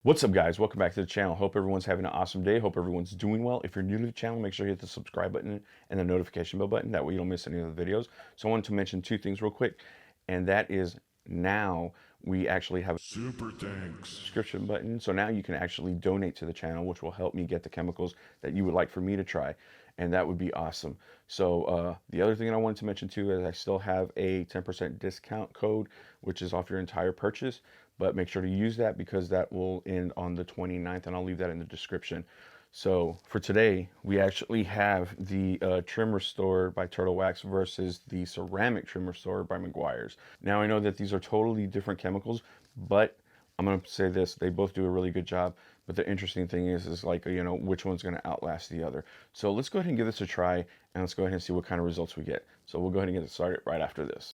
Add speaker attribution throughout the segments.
Speaker 1: What's up, guys? Welcome back to the channel. Hope everyone's having an awesome day. Hope everyone's doing well. If you're new to the channel, make sure you hit the subscribe button and the notification bell button. That way you don't miss any of the videos. So I wanted to mention two things real quick, and that is now we actually have a
Speaker 2: Super thanks
Speaker 1: subscription button. So now you can actually donate to the channel, which will help me get the chemicals that you would like for me to try, and that would be awesome. So the other thing I wanted to mention too is I still have a 10% discount code, which is off your entire purchase. But make sure to use that because that will end on the 29th, and I'll leave that in the description. So for today, we actually have the trim restore by TurlteWax versus the ceramic trim restore by Meguiars. Now I know that these are totally different chemicals, but I'm going to say this, they both do a really good job. But the interesting thing is like, which one's going to outlast the other. So let's go ahead and give this a try, and let's go ahead and see what kind of results we get. So we'll go ahead and get it started right after this.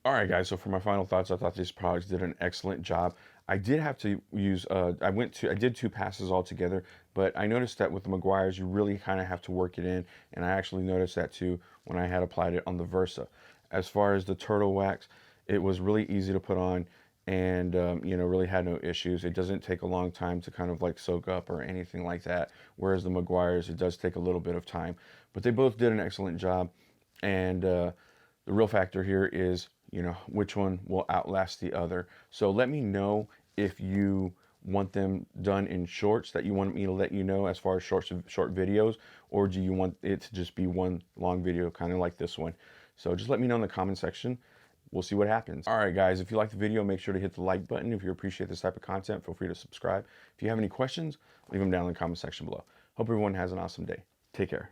Speaker 1: All right, guys. So for my final thoughts, I thought these products did an excellent job. I did have to use. I did two passes altogether, but I noticed that with the Meguiars, you really kind of have to work it in, and I actually noticed that too when I had applied it on the Versa. As far as the TurlteWax, it was really easy to put on, and really had no issues. It doesn't take a long time to kind of like soak up or anything like that. Whereas the Meguiars, it does take a little bit of time, but they both did an excellent job, and the real factor here is you know, which one will outlast the other. So let me know if you want them done in shorts, that you want me to let you know as far as short videos, or do you want it to just be one long video, kind of like this one? So just let me know in the comment section. We'll see what happens. All right, guys, if you like the video, make sure to hit the like button. If you appreciate this type of content, feel free to subscribe. If you have any questions, leave them down in the comment section below. Hope everyone has an awesome day. Take care.